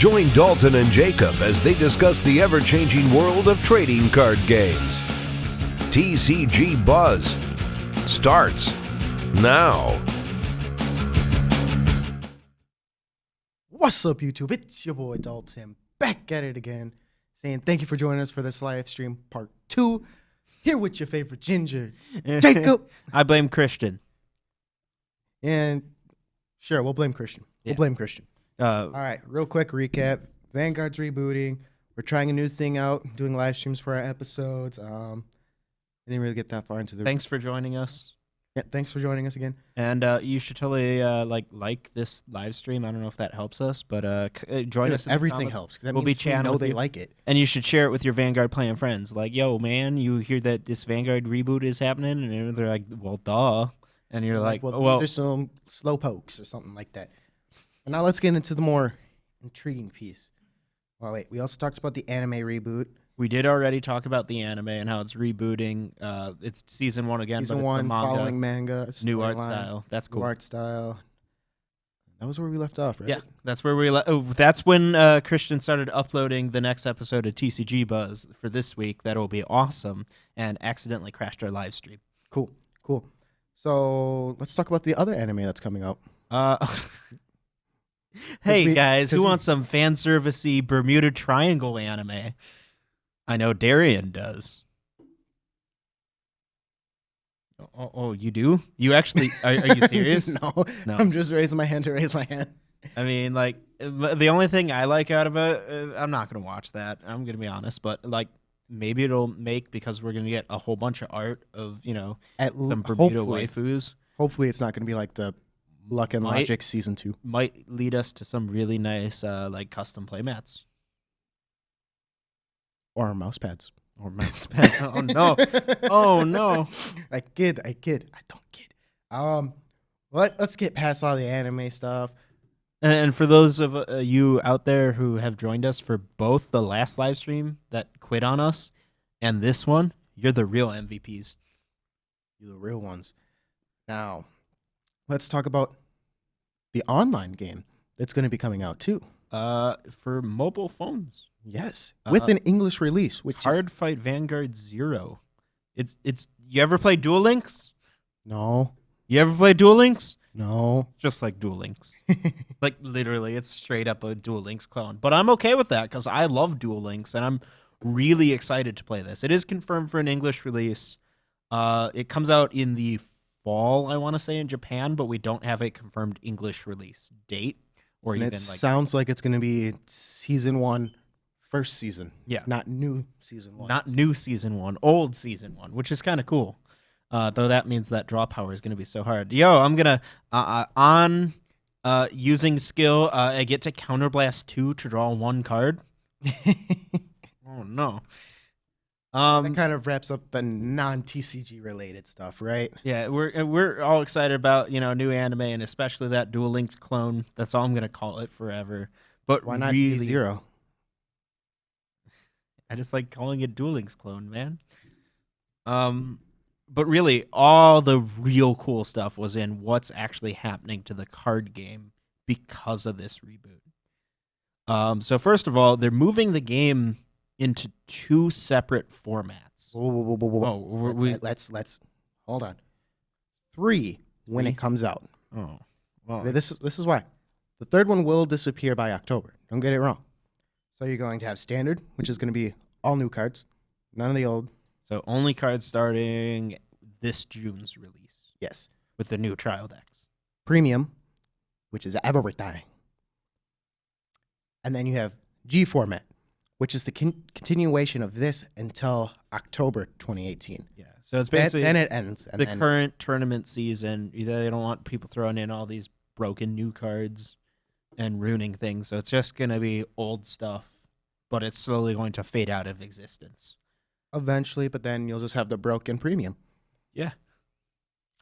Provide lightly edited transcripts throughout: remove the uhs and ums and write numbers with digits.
Join Dalton and Jacob as they discuss the ever-changing world of trading card games. TCG Buzz starts now. What's up, YouTube? It's your boy Dalton, back at it again, saying thank you for joining us for this live stream part 2. Here with your favorite ginger, Jacob. I blame Christian. And sure, we'll blame Christian. We'll blame Christian. All right, real quick recap. Vanguard's rebooting. We're trying a new thing out, doing live streams for our episodes. I didn't really get that far into the... Thanks for joining us. Yeah, thanks for joining us again. And you should totally like this live stream. I don't know if that helps us, but join us. Everything helps. That we'll be chatting. Know they like it. And you should share it with your Vanguard playing friends. Like, yo, man, you hear that this Vanguard reboot is happening? And they're like, well, duh. And you're like, well, these are some slow pokes or something like that. And now let's get into the more intriguing piece. Well, wait, we also talked about the anime reboot. We did already talk about the anime and how it's rebooting. It's season 1 again, season but it's 1, the manga. following manga. New art style. That's cool. New art style. That was where we left off, right? Yeah, that's where we left. Oh, that's when Christian started uploading the next episode of TCG Buzz for this week. That'll be awesome, and accidentally crashed our live stream. Cool. So let's talk about the other anime that's coming out. Hey, guys, who wants some fan servicey Bermuda Triangle anime? I know Darian does. Oh, you do? You actually, are you serious? No, I'm just raising my hand to raise my hand. I mean, like, the only thing I like out of it, I'm not going to watch that. I'm going to be honest, but, like, maybe it'll make, because we're going to get a whole bunch of art of, you know, some Bermuda waifus. Hopefully it's not going to be like the Luck and Logic Season 2. Might lead us to some really nice, like, custom playmats. Or mouse pads. Or mouse pads. Oh, no. Oh, no. I kid. I don't kid. Let's get past all the anime stuff. And for those of you out there who have joined us for both the last live stream that quit on us and this one, you're the real MVPs. You're the real ones. Now, let's talk about the online game that's going to be coming out too. For mobile phones. Yes, with an English release, which Cardfight Vanguard 0. It's. You ever play Duel Links? No. You ever play Duel Links? No. Just like Duel Links. Like, literally, it's straight up a Duel Links clone. But I'm okay with that because I love Duel Links, and I'm really excited to play this. It is confirmed for an English release. It comes out in the fall, I want to say, in Japan, but we don't have a confirmed English release date. Or and even it sounds like it's going to be Season 1, first season. Yeah. Not new Season 1. Not new Season 1, old Season 1, which is kind of cool. Though that means that draw power is going to be so hard. Yo, I'm going to, using skill, I get to counterblast 2 to draw 1 card. Oh, no. That kind of wraps up the non-TCG related stuff, right? Yeah, we're all excited about, you know, new anime, and especially that Duel Links clone. That's all I'm going to call it forever. But why not really, E0? I just like calling it Duel Links clone, man. But really, all the real cool stuff was in what's actually happening to the card game because of this reboot. So first of all, they're moving the game into 2 separate formats. Whoa. Let's hold on. 3 when it comes out. Oh, well. This is why. The 3rd one will disappear by October. Don't get it wrong. So you're going to have Standard, which is going to be all new cards, none of the old. So only cards starting this June's release. Yes. With the new trial decks. Premium, which is everything. And then you have G format, which is the continuation of this until October 2018. Yeah. So it's basically then it ends. And the current tournament season. They don't want people throwing in all these broken new cards and ruining things. So it's just going to be old stuff, but it's slowly going to fade out of existence. Eventually, but then you'll just have the broken premium. Yeah.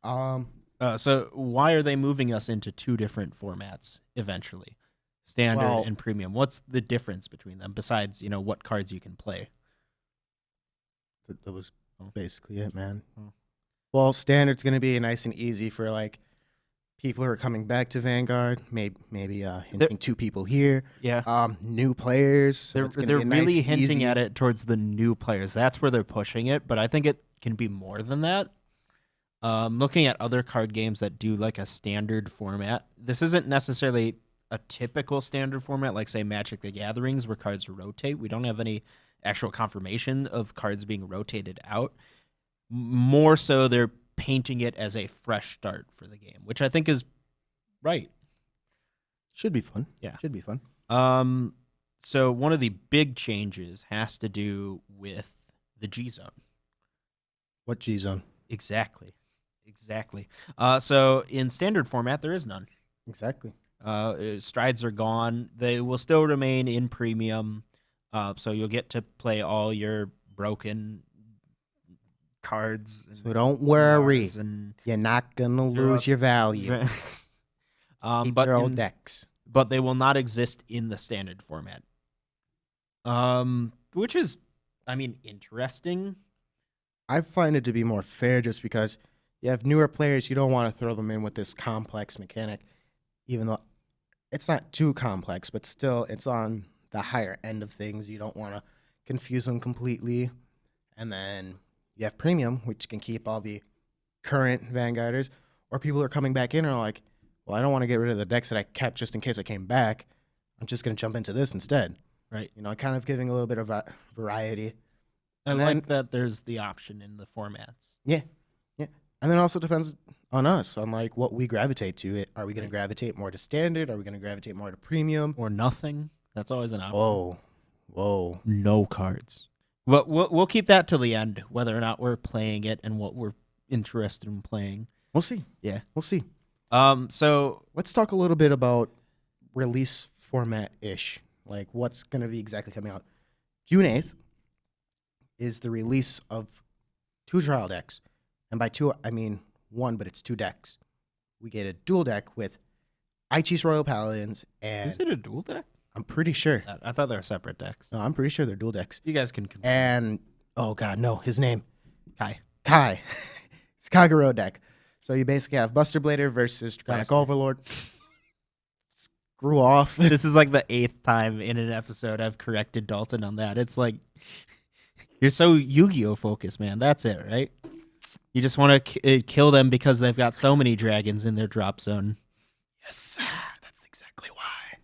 So why are they moving us into 2 different formats eventually? Standard and premium. What's the difference between them besides, you know, what cards you can play? That was basically it, man. Well, standard's going to be nice and easy for like people who are coming back to Vanguard, maybe hinting 2 people here. Yeah. New players. So They're really hinting at it towards the new players. That's where they're pushing it, but I think it can be more than that. Looking at other card games that do like a standard format, this isn't necessarily a typical standard format, like say Magic the Gatherings, where cards rotate. We don't have any actual confirmation of cards being rotated out. More so, they're painting it as a fresh start for the game, which I think is right. Should be fun. Yeah. Should be fun. So one of the big changes has to do with the G zone. What G zone? Exactly. So in standard format, there is none. Exactly. Strides are gone. They will still remain in premium. So you'll get to play all your broken cards. So don't worry. And you're not going to lose your value. Keep but your old decks. But they will not exist in the standard format. Which is, I mean, interesting. I find it to be more fair just because you have newer players. You don't want to throw them in with this complex mechanic, even though it's not too complex, but still it's on the higher end of things. You don't want to confuse them completely. And then you have premium, which can keep all the current Vanguarders, or people who are coming back in are like, well, I don't want to get rid of the decks that I kept just in case I came back. I'm just going to jump into this instead. Right. You know, kind of giving a little bit of variety. I like that there's the option in the formats. Yeah. And then also depends on us, on like what we gravitate to. Are we going to gravitate more to standard? Are we going to gravitate more to premium? Or nothing? That's always an option. Whoa. No cards. But we'll keep that till the end, whether or not we're playing it and what we're interested in playing. We'll see. Yeah. We'll see. So let's talk a little bit about release format-ish. Like what's going to be exactly coming out. June 8th is the release of 2 trial decks. And by 2, I mean 1, but it's 2 decks. We get a dual deck with Aichi's Royal Paladins and... Is it a dual deck? I'm pretty sure. I thought they were separate decks. No, I'm pretty sure they're dual decks. You guys can confirm. And, oh god, no, his name. Kai. It's Kagero deck. So you basically have Buster Blader versus Draconic Overlord. Screw off. This is like the 8th time in an episode I've corrected Dalton on that. It's like, you're so Yu-Gi-Oh focused, man. That's it, right? You just want to kill them because they've got so many dragons in their drop zone. Yes, that's exactly why.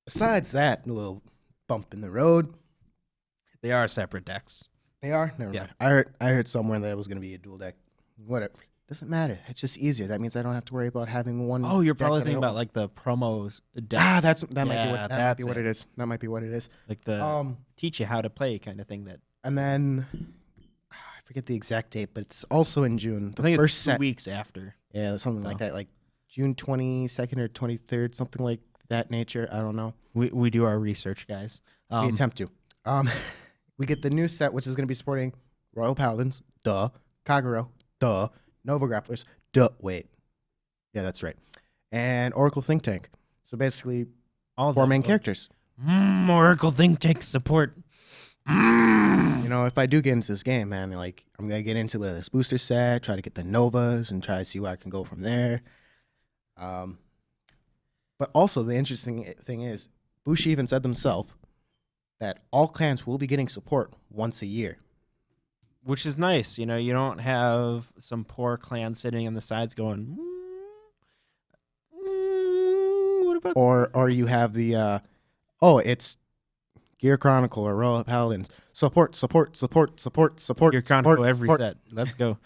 Besides that, a little bump in the road. They are separate decks. They are? Never mind. I heard somewhere that it was going to be a dual deck. Whatever. Doesn't matter. It's just easier. That means I don't have to worry about having one. Oh, you're probably thinking about like the promos deck. That might be what it is. That might be what it is. Like the teach you how to play kind of thing. That. And then I forget the exact date, but it's also in June. I think it's 2 weeks after. Yeah, something like that. Like June 22nd or 23rd, something like that nature. I don't know. We do our research, guys. We attempt to. We get the new set, which is going to be supporting Royal Paladins, duh. Kagero, duh. Nova Grapplers, duh. Wait. Yeah, that's right. And Oracle Think Tank. So basically, all 4 main characters. Oracle Think Tank support. You know, if I do get into this game, man, like I'm gonna get into this booster set, try to get the Novas, and try to see where I can go from there. But also the interesting thing is, Bushi even said themselves that all clans will be getting support once a year, which is nice. You know, you don't have some poor clan sitting on the sides going, what about? Or you have the, it's Gear Chronicle or Royal Paladins. Support. Gear Chronicle every set. Let's go.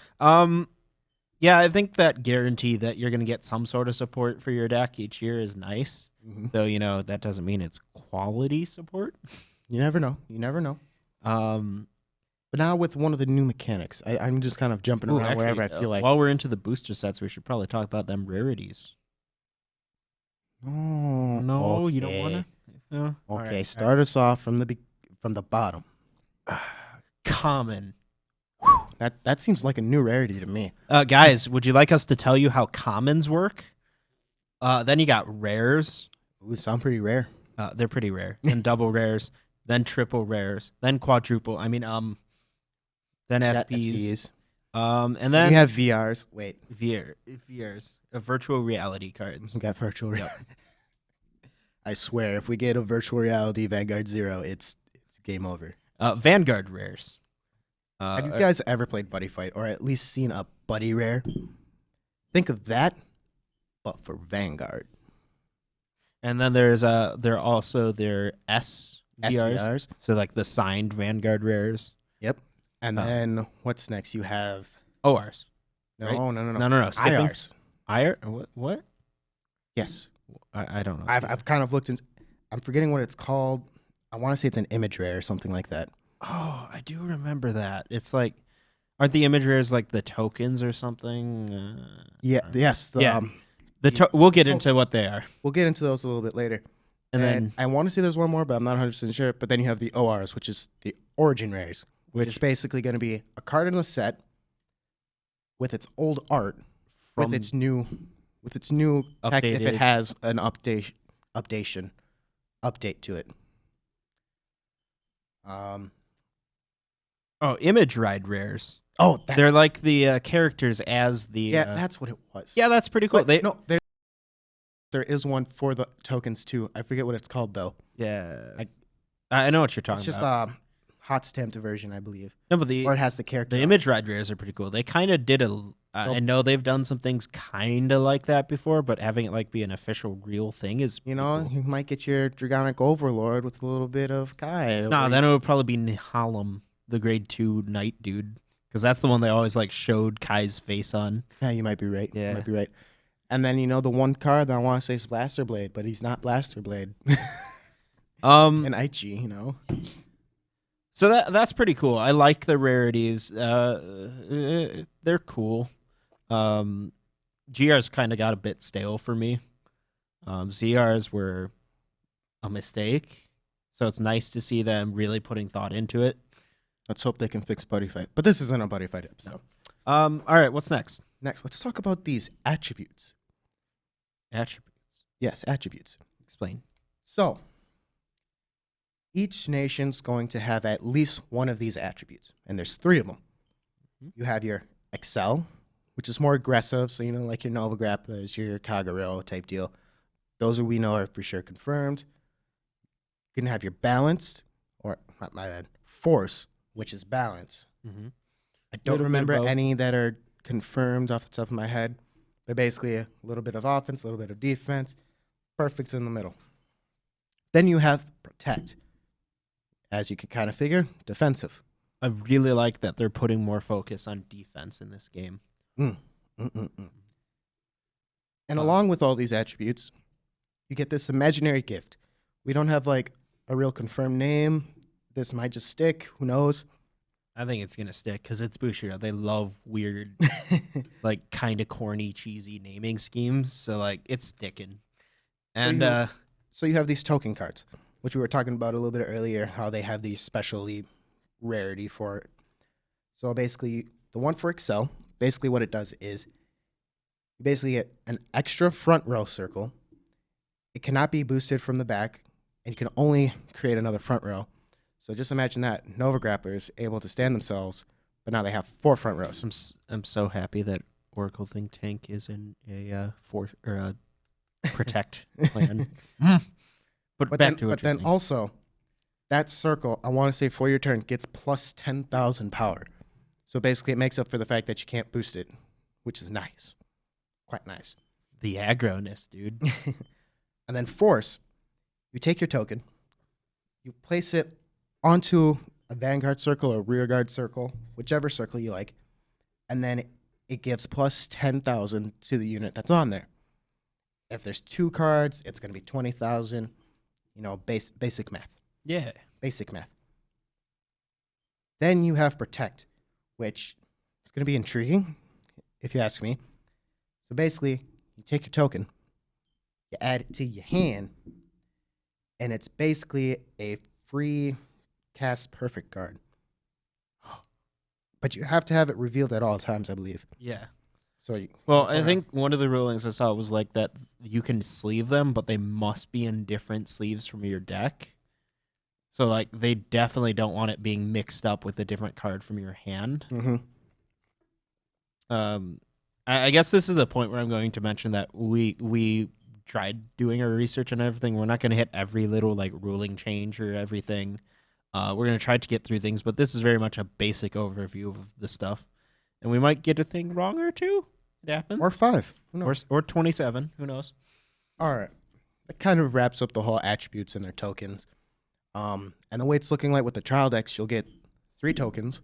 Yeah, I think that guarantee that you're going to get some sort of support for your deck each year is nice. Mm-hmm. Though, you know, that doesn't mean it's quality support. You never know. But now with one of the new mechanics, I'm just kind of jumping around wherever I feel like. While we're into the booster sets, we should probably talk about them rarities. No, you don't want to? No? Okay, right, start us off from the bottom. Common. That seems like a new rarity to me. Guys, would you like us to tell you how commons work? Then you got rares. Ooh, sound pretty rare. They're pretty rare. Then double rares. Then triple rares. Then quadruple. I mean, then SPs. And then you have VRs. Wait, VRs, virtual reality cards. we got virtual reality. I swear, if we get a virtual reality Vanguard Zero, it's game over. Vanguard rares. Have you guys ever played Buddy Fight, or at least seen a Buddy rare? Think of that, but for Vanguard. And then there are also their SVRs. So like the signed Vanguard rares. Yep. And then what's next? You have ORs. no, right? no. No. Skipping. IRs. What? Yes. I don't know. I've kind of looked in. I'm forgetting what it's called. I want to say it's an image rare or something like that. Oh, I do remember that. It's like, aren't the image rares like the tokens or something? Yes. We'll get into what they are. We'll get into those a little bit later. And then I want to say there's one more, but I'm not 100% sure. But then you have the ORs, which is the origin rares, which is basically going to be a card in the set with its old art, with its new text if it has an update to it. Image ride rares. Oh, they're like the characters as the. That's what it was. Yeah, that's pretty cool. There is one for the tokens too. I forget what it's called though. Yeah, I know what you're talking about. It's just a hot stamped version, I believe. No, but or it has the character. The image ride rares are pretty cool. They kind of did I know they've done some things kind of like that before, but having it like be an official real thing is cool. You might get your Dragonic Overlord with a little bit of Kai. No, then it would probably be Nihalim, the grade 2 knight dude, because that's the one they always like showed Kai's face on. Yeah, you might be right. Yeah, you might be right. And then the one card that I want to say is Blaster Blade, but he's not Blaster Blade. And Aichi, So that's pretty cool. I like the rarities. They're cool. GRs kind of got a bit stale for me. ZRs were a mistake, so it's nice to see them really putting thought into it. Let's hope they can fix Buddy Fight. But this isn't a Buddy Fight episode. All right, what's next? Next, let's talk about these attributes. Attributes? Yes, attributes. Explain. So, each nation's going to have at least one of these attributes, and there's 3 of them. You have your Excel, which is more aggressive, so like your Nova Grapplers, your Kagero type deal. Those we know are for sure confirmed. You can have your Balanced, or not my bad, Force, which is balance. I don't remember any that are confirmed off the top of my head, but basically a little bit of offense, a little bit of defense, perfect in the middle. Then you have Protect. As you can kind of figure, defensive. I really like that they're putting more focus on defense in this game. And along with all these attributes, you get this imaginary gift. We don't have like a real confirmed name. This might just stick. Who knows? I think it's going to stick because it's Bushido. They love weird, like kind of corny, cheesy naming schemes. So like it's sticking. And so you have these token cards, which we were talking about a little bit earlier, how they have these specialty rarity for it. So basically, the one for Excel, basically what it does is you basically get an extra front row circle. It cannot be boosted from the back, and you can only create another front row. So just imagine that Nova Grapplers able to stand themselves, but now they have 4 front rows. I'm so happy that Oracle Think Tank is in a protect plan. But then also, that circle, I want to say for your turn, gets plus 10,000 power. So basically, it makes up for the fact that you can't boost it, which is nice. Quite nice. The aggro-ness, dude. And then Force, you take your token, you place it onto a Vanguard circle or rear guard circle, whichever circle you like, and then it gives plus 10,000 to the unit that's on there. If there's 2 cards, it's going to be 20,000. Basic math. Yeah. Basic math. Then you have Protect, which is going to be intriguing, if you ask me. So basically, you take your token, you add it to your hand, and it's basically a free cast perfect card. But you have to have it revealed at all times, I believe. Yeah. So I think one of the rulings I saw was like that you can sleeve them, but they must be in different sleeves from your deck. So like they definitely don't want it being mixed up with a different card from your hand. I guess this is the point where I'm going to mention that we tried doing our research and everything. We're not going to hit every little like ruling change or everything. We're going to try to get through things, but this is very much a basic overview of the stuff, and we might get a thing wrong or two. It happens. Or 5. Who knows? Or 27. Who knows? All right. That kind of wraps up the whole attributes and their tokens. And the way it's looking like with the trial decks, you'll get 3 tokens.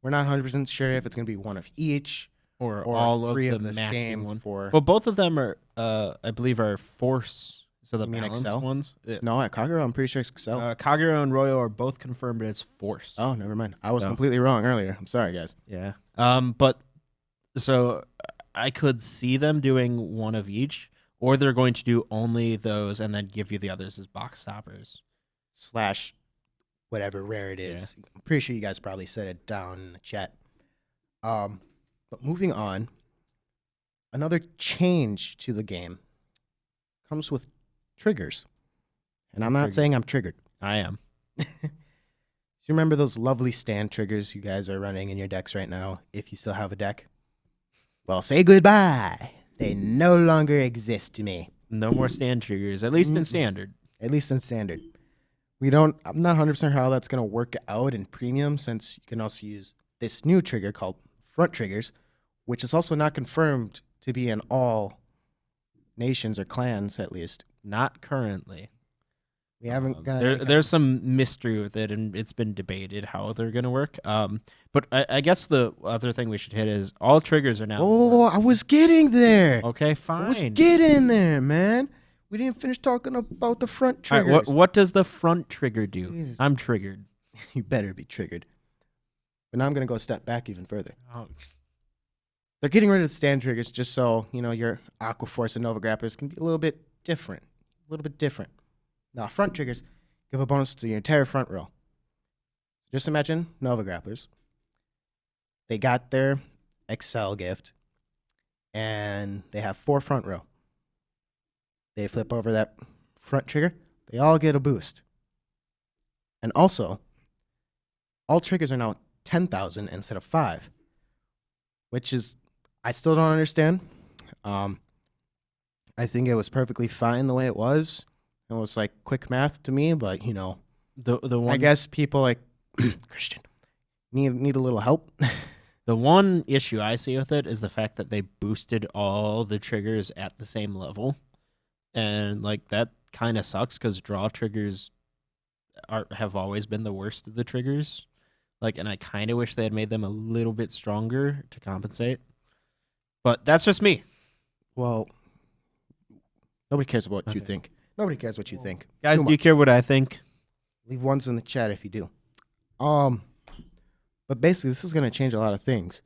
We're not 100% sure if it's going to be one of each or all 3 of the same one. For. Well, both of them are, I believe, are force. So the balanced Excel? ones. No, at Kagero, I'm pretty sure it's Excel. Kagero and Royo are both confirmed as force. Oh, never mind. I was completely wrong earlier. I'm sorry, guys. Yeah. But so I could see them doing one of each, or they're going to do only those and then give you the others as box stoppers. / whatever rare it is. Yeah. I'm pretty sure you guys probably said it down in the chat. But moving on, another change to the game comes with triggers. And I'm not saying I'm triggered. I am. Do you remember those lovely stand triggers you guys are running in your decks right now, if you still have a deck? Well, say goodbye. They no longer exist to me. No more stand triggers, at least in standard. At least in standard. I'm not 100% how that's going to work out in premium, since you can also use this new trigger called front triggers, which is also not confirmed to be in all nations or clans, at least. Not currently. We haven't got there's some mystery with it, and it's been debated how they're going to work. But I guess the other thing we should hit is all triggers are now. Oh, I was getting there. Okay, fine. I was getting there, man. We didn't finish talking about the front triggers. Right, what does the front trigger do? Jesus. I'm triggered. You better be triggered. But now I'm going to go a step back even further. Oh. They're getting rid of the stand triggers just so, your Aqua Force and Nova Grapplers can be a little bit different. Now, front triggers give a bonus to your entire front row. Just imagine Nova Grapplers. They got their Excel gift, and they have 4 front row. They flip over that front trigger, they all get a boost. And also, all triggers are now 10,000 instead of 5, which is, I still don't understand. I think it was perfectly fine the way it was. It was like quick math to me, but the one, I guess people like Christian need a little help. The one issue I see with it is the fact that they boosted all the triggers at the same level, and like that kind of sucks because draw triggers have always been the worst of the triggers. Like, and I kind of wish they had made them a little bit stronger to compensate. But that's just me. Well, nobody cares about what you think. Nobody cares what you think. Guys, do you care what I think? Leave ones in the chat if you do. But basically, this is going to change a lot of things,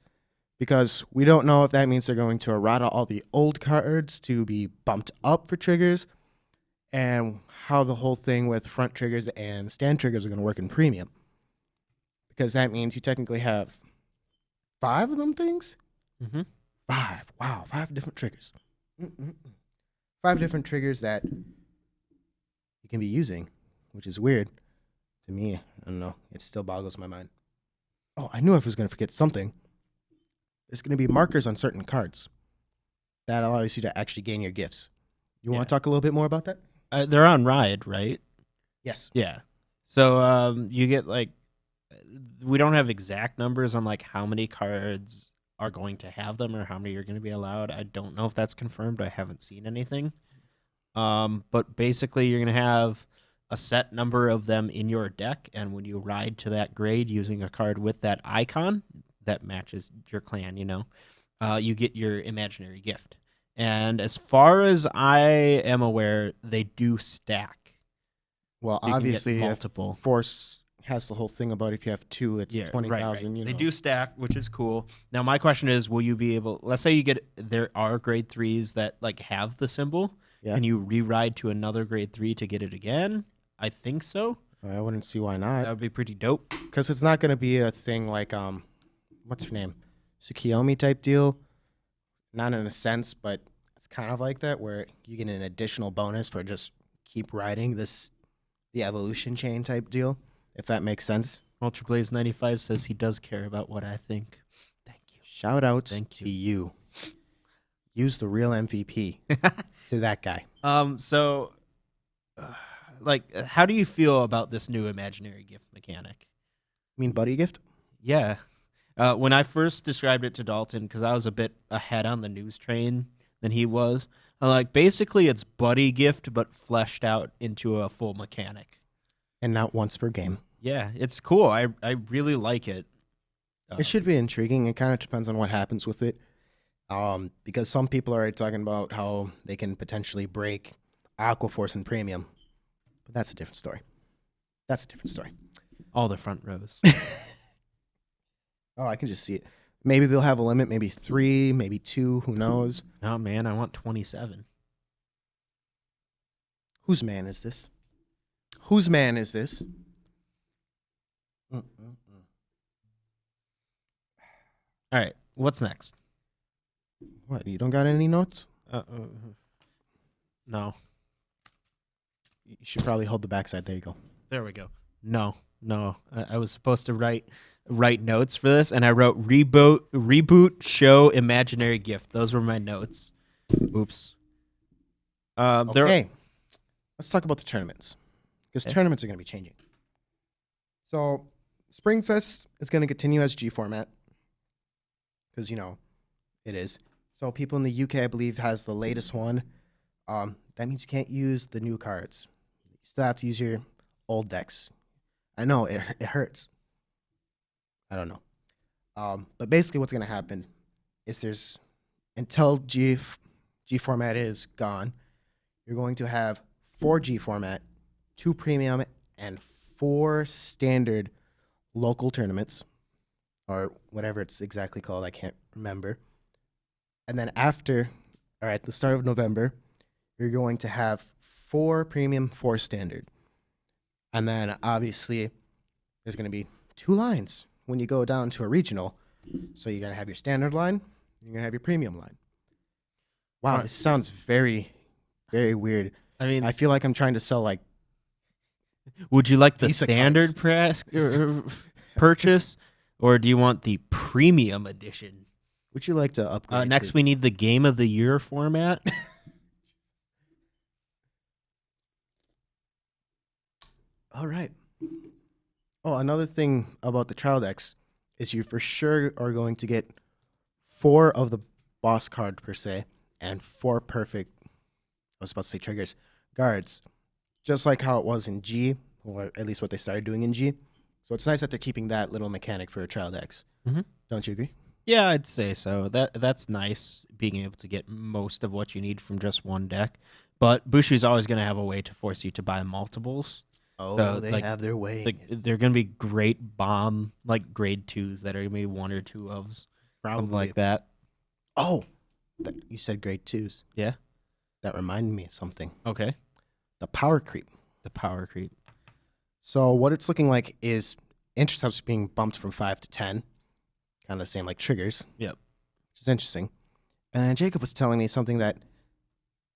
because we don't know if that means they're going to errata all the old cards to be bumped up for triggers, and how the whole thing with front triggers and stand triggers are going to work in premium. Because that means you technically have 5 of them things? Mm-hmm. 5. Wow, 5 different triggers. 5 different triggers that you can be using, which is weird to me. I don't know. It still boggles my mind. Oh, I knew I was going to forget something. There's going to be markers on certain cards that allows you to actually gain your gifts. You want to talk a little bit more about that? They're on Ride, right? Yes. Yeah. So you get like, we don't have exact numbers on like how many cards are going to have them or how many are going to be allowed. I don't know if that's confirmed. I haven't seen anything. But basically, you're going to have a set number of them in your deck, and when you ride to that grade using a card with that icon that matches your clan, you get your imaginary gift. And as far as I am aware, they do stack. Well, So obviously, multiple. Force has the whole thing about if you have 2, it's 20,000. Right. They do stack, which is cool. Now, my question is, will you be able? Let's say there are grade 3s that like have the symbol. Yeah. Can you re-ride to another grade 3 to get it again? I think so. I wouldn't see why not. That would be pretty dope. Because it's not going to be a thing like, what's her name? Tsukiyomi type deal. Not in a sense, but it's kind of like that, where you get an additional bonus for just keep riding the evolution chain type deal, if that makes sense. UltraBlaze95 says he does care about what I think. Thank you. Shout outs Thank to you. Use the real MVP to that guy. So, how do you feel about this new imaginary gift mechanic? You mean buddy gift? Yeah. When I first described it to Dalton, because I was a bit ahead on the news train than he was, I'm like, basically it's buddy gift, but fleshed out into a full mechanic. And not once per game. Yeah, it's cool. I really like it. It should be intriguing. It kind of depends on what happens with it. Because some people are already talking about how they can potentially break Aquaforce and Premium. But that's a different story. All the front rows. Oh, I can just see it. Maybe they'll have a limit, maybe 3, maybe 2, who knows? Oh, man, I want 27. Whose man is this? Whose man is this? All right, what's next? What, you don't got any notes? No. You should probably hold the backside. There you go. There we go. No. I was supposed to write notes for this, and I wrote reboot, show, imaginary gift. Those were my notes. Oops. Okay. Let's talk about the tournaments. Because tournaments are going to be changing. So, Springfest is going to continue as G format. Because, it is. So, people in the UK, I believe, has the latest one. That means you can't use the new cards. You still have to use your old decks. I know, it hurts. I don't know. But basically what's going to happen is until G format is gone, you're going to have 4 G format, 2 premium, and 4 standard local tournaments, or whatever it's exactly called. I can't remember. And then at the start of November, you're going to have 4 premium, 4 standard. And then obviously there's going to be 2 lines when you go down to a regional. So you're going to have your standard line, you're going to have your premium line. Wow, this sounds very, very weird. I mean, I feel like I'm trying to sell like. Would you like the Visa standard purchase, or do you want the premium edition? Would you like to upgrade? Next, we need the Game of the Year format. All right. Oh, another thing about the trial decks is you for sure are going to get 4 of the boss card per se and 4 perfect, I was about to say triggers, guards. Just like how it was in G, or at least what they started doing in G. So it's nice that they're keeping that little mechanic for trial decks. Mm-hmm. Don't you agree? Yeah, I'd say so. That's nice, being able to get most of what you need from just one deck. But Bushu's always going to have a way to force you to buy multiples. Oh, so, they have their way. They're going to be great bomb, like grade 2s that are going to be 1 or 2 ofs. Probably. Something like that. Oh, you said grade 2s. Yeah. That reminded me of something. Okay. The power creep. The power creep. So what it's looking like is intercepts being bumped from 5 to 10. Kind of the same like triggers. Yep. Which is interesting. And then Jacob was telling me something that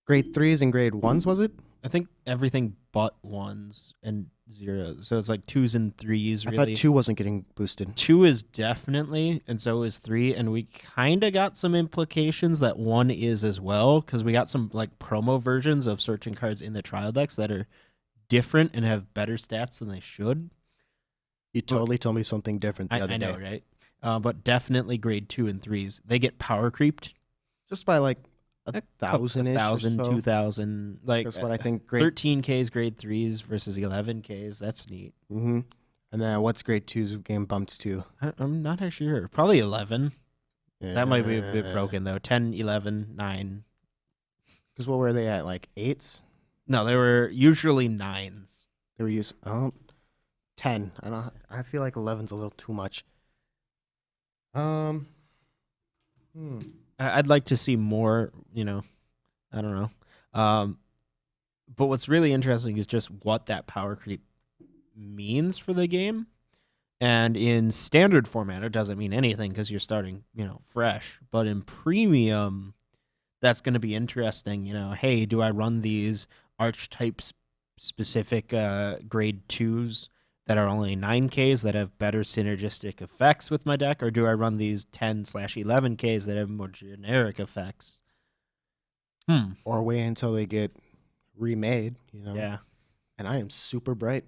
grade 3s and grade 1s, was it? I think everything but 1s and 0s. So it's like 2s and 3s, really. I thought 2 wasn't getting boosted. 2 is definitely, and so is 3. And we kind of got some implications that 1 is as well, because we got some like promo versions of searching cards in the trial decks that are different and have better stats than they should. You totally told me something different the other day. I know, right? But definitely grade 2 and 3s. They get power creeped. Just by like 1,000-ish 1,000, or so. 2,000. Like, That's what I think. Grade 13Ks grade 3s versus 11Ks. That's neat. Mm-hmm. And then what's grade 2s game bumped to? I'm not actually sure. Probably 11. Yeah. That might be a bit broken, though. 10, 11, 9. Because what were they at? Like 8s? No, they were usually 9s. They were 10. I feel like 11's a little too much. I'd like to see more, I don't know. But what's really interesting is just what that power creep means for the game. And in standard format, it doesn't mean anything because you're starting, fresh. But in premium, that's going to be interesting. Hey, do I run these archetype specific grade 2s that are only 9Ks that have better synergistic effects with my deck, or do I run these 10/11Ks that have more generic effects? Or wait until they get remade, Yeah. And I am super bright.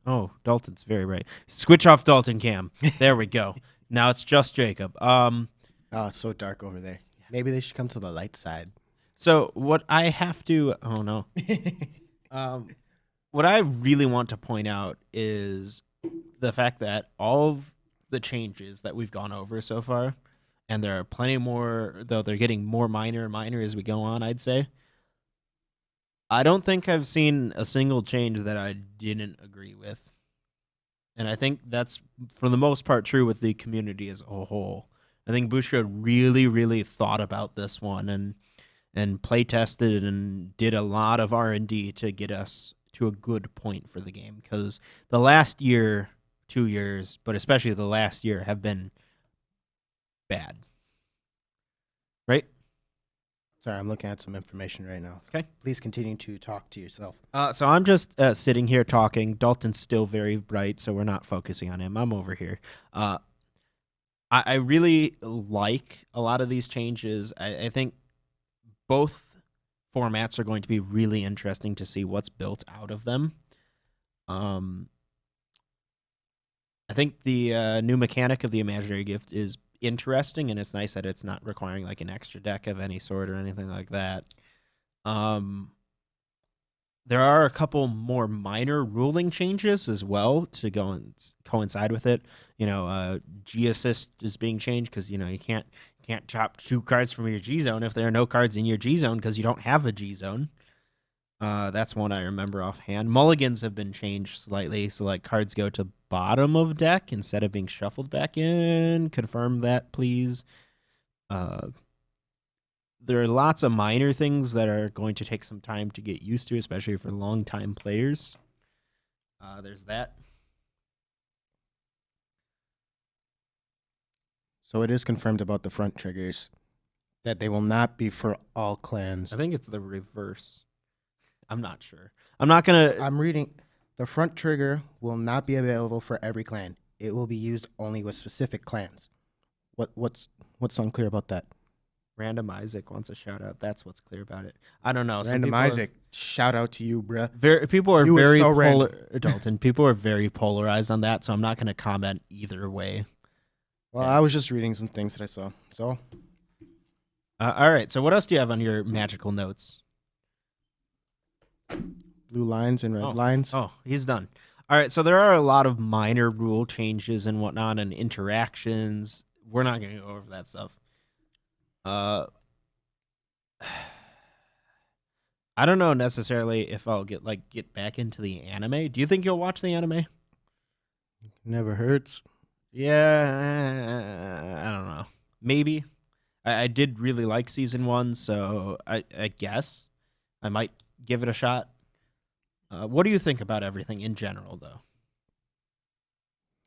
Oh, Dalton's very bright. Switch off Dalton cam. There we go. Now it's just Jacob. Oh, it's so dark over there. Maybe they should come to the light side. So what I have to... Oh, no. What I really want to point out is the fact that all of the changes that we've gone over so far, and there are plenty more, though they're getting more minor and minor as we go on, I'd say. I don't think I've seen a single change that I didn't agree with. And I think that's, for the most part, true with the community as a whole. I think Bushiroad really, really thought about this one and play tested and did a lot of R&D to get us to a good point for the game. Because the last year, 2 years, but especially the last year, have been bad. Right? Sorry, I'm looking at some information right now. Okay. Please continue to talk to yourself. So I'm just sitting here talking. Dalton's still very bright, so we're not focusing on him. I'm over here. I really like a lot of these changes. I think both formats are going to be really interesting to see what's built out of them. I think the new mechanic of the imaginary gift is interesting, and it's nice that it's not requiring like an extra deck of any sort or anything like that. There are a couple more minor ruling changes as well to go and coincide with it. G assist is being changed because you can't chop 2 cards from your G zone if there are no cards in your G zone because you don't have a G zone. That's one I remember offhand. Mulligans have been changed slightly, so like cards go to bottom of deck instead of being shuffled back in. Confirm that, please. There are lots of minor things that are going to take some time to get used to, especially for long-time players. There's that. So it is confirmed about the front triggers that they will not be for all clans. I think it's the reverse. I'm not sure. I'm reading. The front trigger will not be available for every clan. It will be used only with specific clans. What's unclear about that? Random Isaac wants a shout out. That's what's clear about it. I don't know. Random Isaac, shout out to you, bruh. People are very Dalton. People are very polarized on that, so I'm not going to comment either way. Well, I was just reading some things that I saw. So, all right. So, what else do you have on your magical notes? Blue lines and red lines. Oh, he's done. All right. So there are a lot of minor rule changes and whatnot, and interactions. We're not going to go over that stuff. I don't know necessarily if I'll get back into the anime. Do you think you'll watch the anime? Never hurts. Yeah, I don't know. Maybe. I did really like season 1, so I guess I might give it a shot. What do you think about everything in general, though?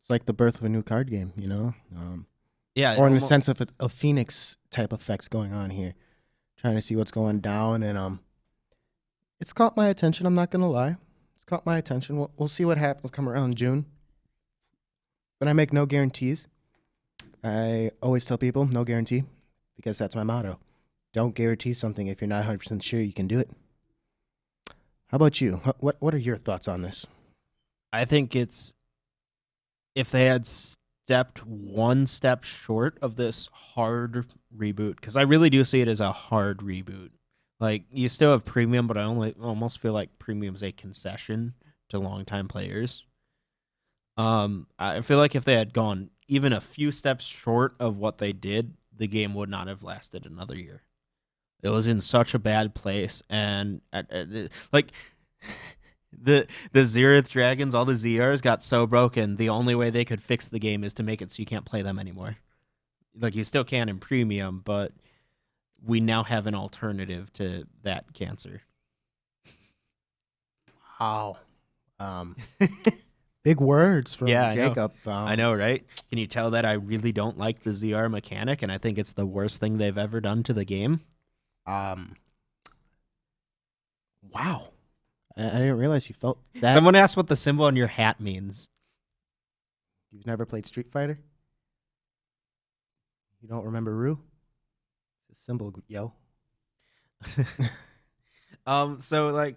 It's like the birth of a new card game, Yeah, or in the sense of a Phoenix type effects going on here, trying to see what's going down, and it's caught my attention. I'm not gonna lie, it's caught my attention. We'll see what happens come around June, but I make no guarantees. I always tell people no guarantee because that's my motto. Don't guarantee something if you're not 100% sure you can do it. How about you? What are your thoughts on this? I think it's if they had stepped one step short of this hard reboot, because I really do see it as a hard reboot. Like, you still have premium, but I almost feel like premium's a concession to longtime players. I feel like if they had gone even a few steps short of what they did, the game would not have lasted another year. It was in such a bad place, and like the Zeroth Dragons, all the ZRs got so broken. The only way they could fix the game is to make it so you can't play them anymore. Like, you still can in premium, but we now have an alternative to that cancer. Wow. Big words from Jacob. I know, right? Can you tell that I really don't like the ZR mechanic, and I think it's the worst thing they've ever done to the game? Wow. I didn't realize you felt that. Someone asked what the symbol on your hat means. You've never played Street Fighter? You don't remember Rue? It's a symbol, yo. So like,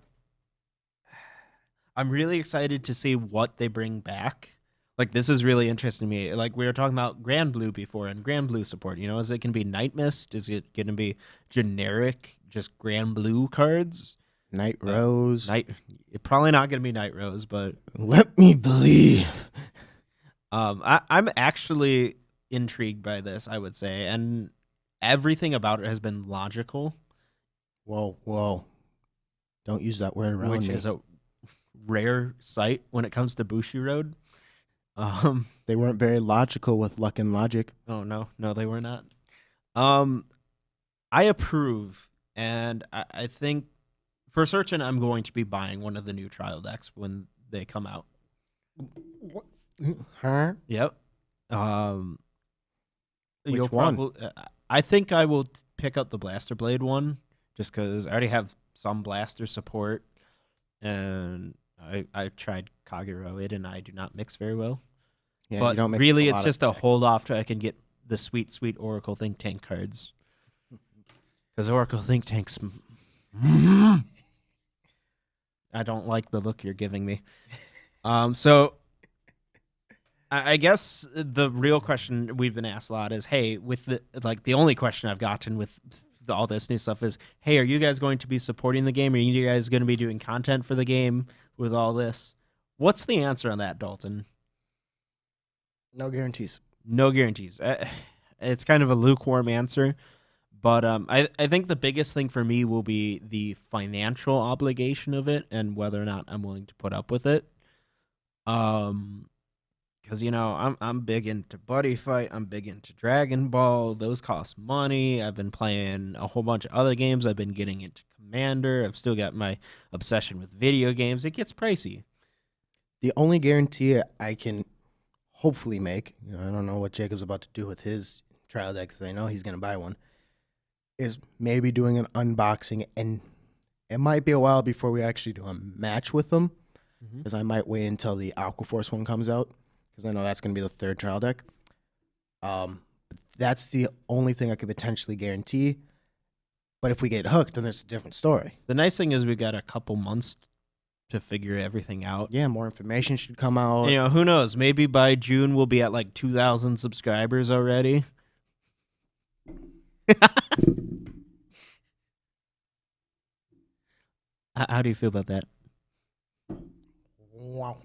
I'm really excited to see what they bring back. Like, this is really interesting to me. Like, we were talking about Grand Blue before and Grand Blue support. You know, is it going to be Night Mist? Is it going to be generic, just Grand Blue cards? Night Rose. Probably not going to be Night Rose, but let me believe. I'm actually intrigued by this, I would say, and everything about it has been logical. Whoa. Don't use that word around which me. Is a rare sight when it comes to Bushiroad. They weren't very logical with luck and logic. Oh, no, they were not. I approve, and I think for certain I'm going to be buying one of the new trial decks when they come out. What? Huh? Yep. Which one? I think I will pick up the Blaster Blade one, just because I already have some Blaster support, and I tried Kagero. It and I do not mix very well. Yeah, but you don't mix really, a it's lot just a hold off till I can get the sweet Oracle Think Tank cards. Because Oracle Think Tanks, I don't like the look you're giving me. So I guess the real question we've been asked a lot is, hey, with the only question I've gotten with all this new stuff is, hey, are you guys going to be supporting the game? Are you guys going to be doing content for the game with all this? What's the answer on that, Dalton? No guarantees. No guarantees. It's kind of a lukewarm answer, but I think the biggest thing for me will be the financial obligation of it and whether or not I'm willing to put up with it. Because, you know, I'm big into Buddy Fight. I'm big into Dragon Ball. Those cost money. I've been playing a whole bunch of other games. I've been getting into Commander. I've still got my obsession with video games. It gets pricey. The only guarantee I can hopefully make, you know, I don't know what Jacob's about to do with his trial deck, because I know he's going to buy one, is maybe doing an unboxing, and it might be a while before we actually do a match with them, because I might wait until the Aquaforce one comes out, because I know that's going to be the third trial deck. That's the only thing I could potentially guarantee, but if we get hooked, then it's a different story. The nice thing is we got a couple months to figure everything out. Yeah, more information should come out. You know, who knows? Maybe by June we'll be at like 2,000 subscribers already. How do you feel about that? Wow.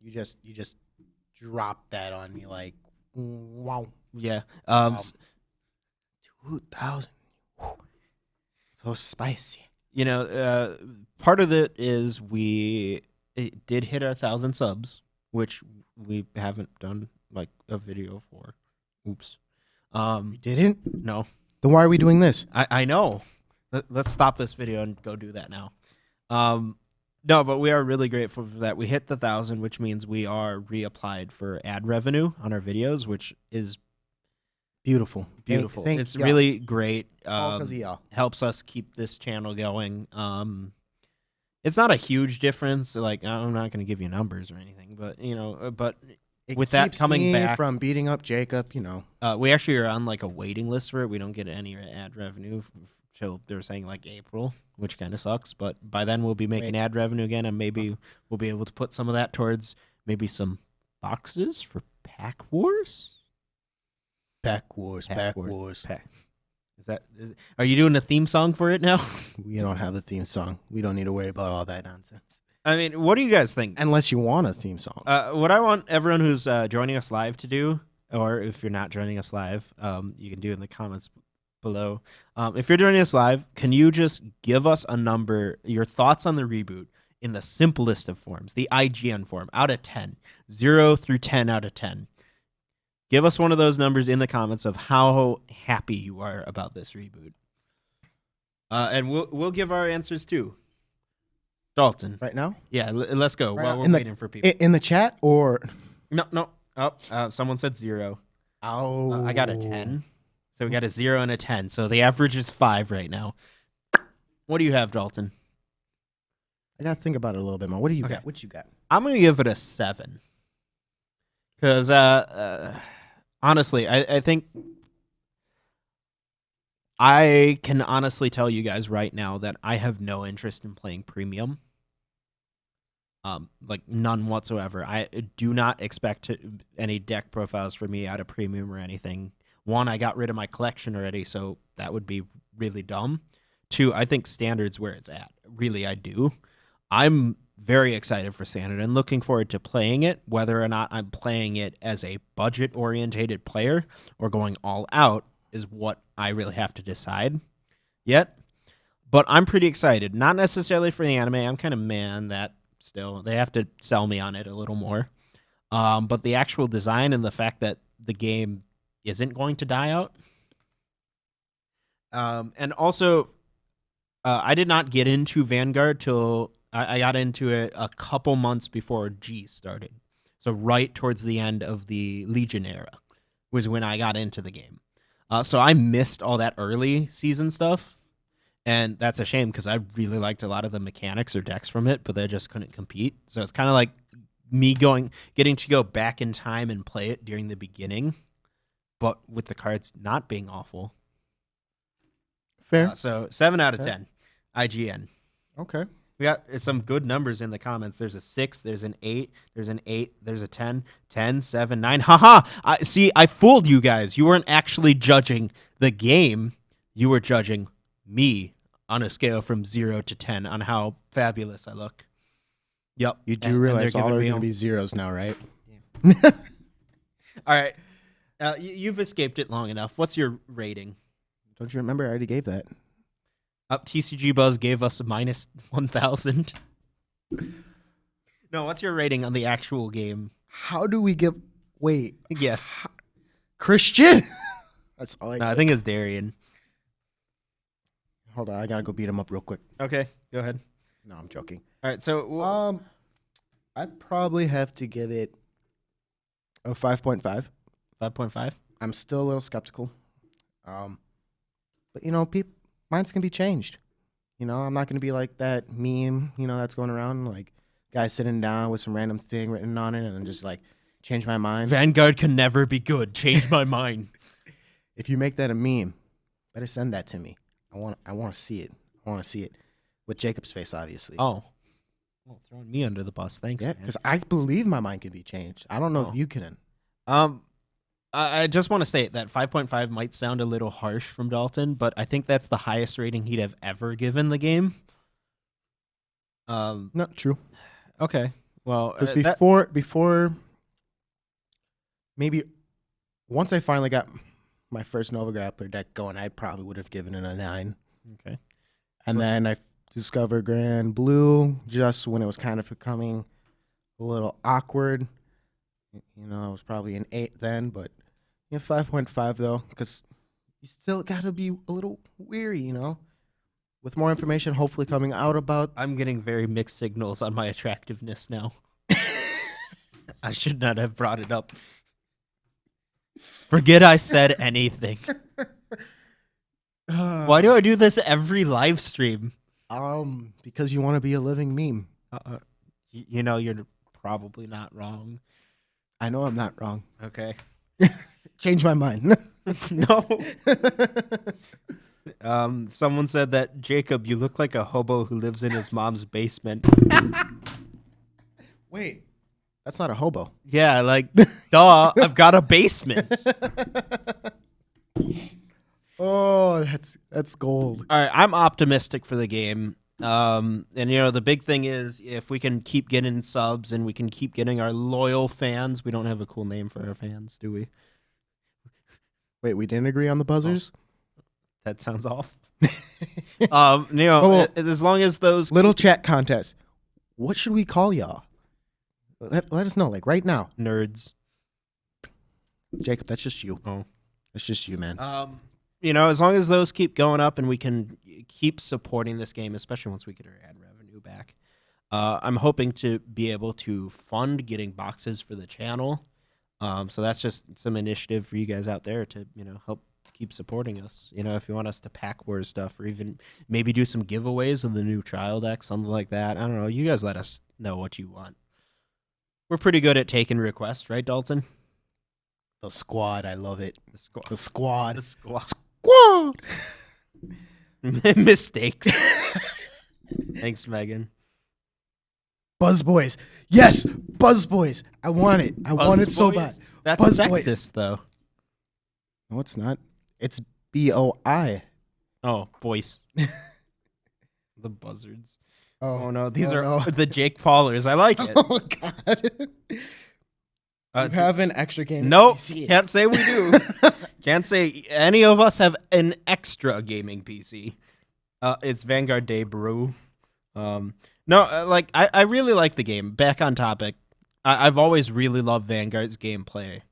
You just dropped that on me like, wow. Yeah. 2,000. So spicy. You know, part of it is it did hit our 1,000 subs, which we haven't done like a video for. Oops. We didn't? No. Then why are we doing this? I know. Let's stop this video and go do that now. No, but we are really grateful for that. We hit the 1,000, which means we are reapplied for ad revenue on our videos, which is beautiful. It's really great. Because of y'all. Helps us keep this channel going. It's not a huge difference. Like, I'm not going to give you numbers or anything, but you know, it with that coming back from beating up Jacob, you know, we actually are on like a waiting list for it. We don't get any ad revenue till they're saying like April, which kind of sucks. But by then we'll be making ad revenue again, and maybe we'll be able to put some of that towards maybe some boxes for Pack Wars. Pack Wars. Are you doing a theme song for it now? We don't have a theme song. We don't need to worry about all that nonsense. I mean, what do you guys think? Unless you want a theme song. What I want everyone who's joining us live to do, or if you're not joining us live, you can do it in the comments below. If you're joining us live, can you just give us a number, your thoughts on the reboot in the simplest of forms, the IGN form, out of 10, 0 through 10 out of 10. Give us one of those numbers in the comments of how happy you are about this reboot. And we'll give our answers too. Dalton. Right now? Yeah, let's go right while now. we're waiting for people. In the chat or? No. Oh, someone said 0. Oh. I got a 10. So we got a 0 and a 10. So the average is 5 right now. What do you have, Dalton? gotta think about it a little bit more. What do you Okay. got? What you got? I'm gonna give it a 7 because honestly, I think I can honestly tell you guys right now that I have no interest in playing premium. Like none whatsoever. I do not expect any deck profiles for me out of premium or anything. One, I got rid of my collection already, so that would be really dumb. Two, I think standard's where it's at. Really, I do. I'm very excited for standard and looking forward to playing it, whether or not I'm playing it as a budget-orientated player or going all out is what I really have to decide yet. But I'm pretty excited. Not necessarily for the anime. I'm kind of mad that still they have to sell me on it a little more. But the actual design and the fact that the game isn't going to die out. And also, I did not get into Vanguard till I got into it a couple months before G started. So right towards the end of the Legion era was when I got into the game. So I missed all that early season stuff. And that's a shame because I really liked a lot of the mechanics or decks from it, but they just couldn't compete. So it's kind of like me getting to go back in time and play it during the beginning, but with the cards not being awful. Fair. So 7 out of Fair. 10. IGN. Okay. We got some good numbers in the comments. There's a 6, there's an 8, there's an 8, there's a 10, 10, 7, 9. Haha! I fooled you guys. You weren't actually judging the game. You were judging me on a scale from 0 to 10 on how fabulous I look. Yep. You do realize all are going to be zeros now, right? Yeah. All right. You've escaped it long enough. What's your rating? Don't you remember? I already gave that. TCG Buzz gave us a minus 1,000. No, what's your rating on the actual game? How do we give... Wait. Yes. Christian? That's all I think it's Darian. Hold on, I gotta go beat him up real quick. Okay, go ahead. No, I'm joking. All right, so I'd probably have to give it a 5.5. 5.5. I'm still a little skeptical. But you know, minds can be changed. You know, I'm not gonna be like that meme, you know, that's going around, like guy sitting down with some random thing written on it and then just like change my mind. Vanguard can never be good. Change my mind. If you make that a meme, better send that to me. I want to see it. I want to see it with Jacob's face, obviously. Oh, well, throwing me under the bus. Thanks. Yeah, because I believe my mind can be changed. I don't know if you can. I just want to state that 5.5 might sound a little harsh from Dalton, but I think that's the highest rating he'd have ever given the game. Not true. Okay. Well, because before maybe once I finally got my first Nova Grappler deck going, I probably would have given it a 9. Okay. And then I discovered Grand Blue just when it was kind of becoming a little awkward. You know, it was probably an 8 then, but 5.5 though, because you still got to be a little weary, you know. With more information hopefully coming out about... I'm getting very mixed signals on my attractiveness now. I should not have brought it up. Forget I said anything. Why do I do this every live stream? Because you want to be a living meme. You know, you're probably not wrong. I know I'm not wrong. Okay. Change my mind. No. Someone said that, Jacob, you look like a hobo who lives in his mom's basement. Wait, that's not a hobo. Yeah, like, duh, I've got a basement. Oh, that's gold. All right, I'm optimistic for the game. And, you know, the big thing is if we can keep getting subs and we can keep getting our loyal fans. We don't have a cool name for our fans, do we? Wait, we didn't agree on the buzzers? Oh, that sounds off. You know, as long as those... Little chat contest. What should we call y'all? Let us know, like, right now. Nerds. Jacob, that's just you. Oh. That's just you, man. You know, as long as those keep going up and we can keep supporting this game, especially once we get our ad revenue back, I'm hoping to be able to fund getting boxes for the channel. So that's just some initiative for you guys out there to, you know, help keep supporting us. You know, if you want us to pack wars stuff, or even maybe do some giveaways of the new trial deck, something like that. I don't know. You guys let us know what you want. We're pretty good at taking requests, right, Dalton? The squad, I love it. The squad. The squad. The squad. Squad. Mistakes. Thanks, Megan. Buzz Boys. Yes, Buzz Boys. I want it. I want it so bad. That's Buzz sexist, Boys. though. No, it's not. It's BOI. Oh, boys. The buzzards. Oh, no, these are no. the Jake Paulers. I like it. Oh, God. You have an extra game. Nope, PC. can't say we do. Can't say any of us have an extra gaming PC. It's Vanguard Day, bro. I really like the game. Back on topic, I've always really loved Vanguard's gameplay.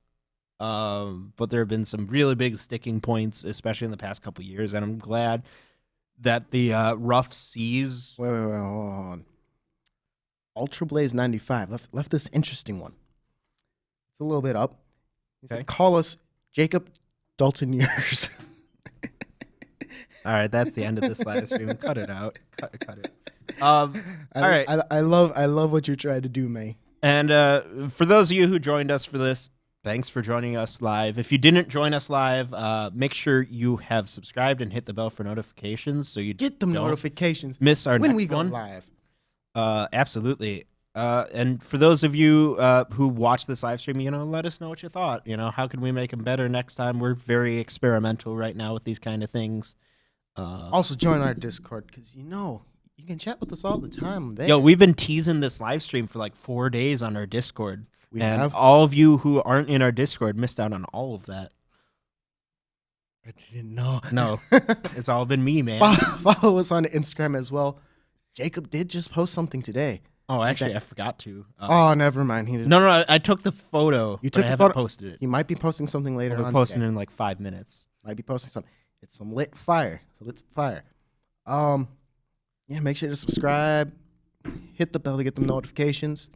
But there have been some really big sticking points, especially in the past couple years, and I'm glad that the rough seas. Wait, hold on. Ultra Blaze 95 left this interesting one. It's a little bit up. He said, call us Jacob, Dalton yours. All right, that's the end of this live stream. Cut it out. Cut it. All right. I love what you're trying to do, May. And for those of you who joined us for this, thanks for joining us live. If you didn't join us live, make sure you have subscribed and hit the bell for notifications so you get them notifications. Miss our when next we go one. live. Absolutely. And for those of you who watch this live stream, let us know what you thought. How can we make them better next time? We're very experimental right now with these kind of things. Also join our Discord because you can chat with us all the time there. Yo, we've been teasing this live stream for like 4 days on our Discord. We and have? all of you who aren't in our Discord missed out on all of that. I didn't know. No, it's all been me, man. Follow us on Instagram as well. Jacob did just post something today. Oh, actually, I forgot to. Oh, never mind. He didn't. No, I took the photo. You took but I the haven't photo. Posted it. He might be posting something later on. We're posting today. in like 5 minutes. Might be posting something. It's some lit fire. Lit fire. Yeah, make sure to subscribe. Hit the bell to get the notifications.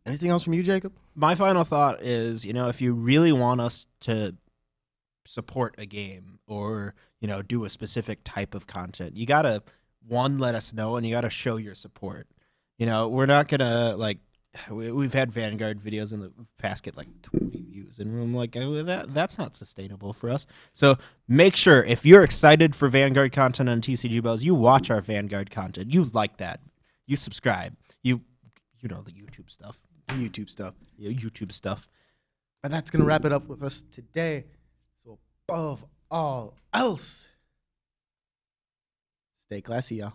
Anything else from you, Jacob? My final thought is, if you really want us to support a game or, do a specific type of content, you got to, one, let us know, and you got to show your support. We're not going to, we've had Vanguard videos in the past get, 20 views, and I'm like, oh, that's not sustainable for us. So make sure, if you're excited for Vanguard content on TCG Buzz, you watch our Vanguard content. You like that. You subscribe. You know the YouTube stuff. YouTube stuff. Yeah, YouTube stuff. And that's going to wrap it up with us today. So above all else, stay classy, y'all.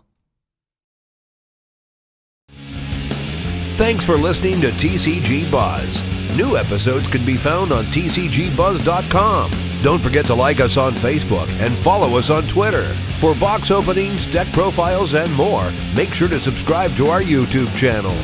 Thanks for listening to TCG Buzz. New episodes can be found on tcgbuzz.com. Don't forget to like us on Facebook and follow us on Twitter. For box openings, deck profiles, and more, make sure to subscribe to our YouTube channel.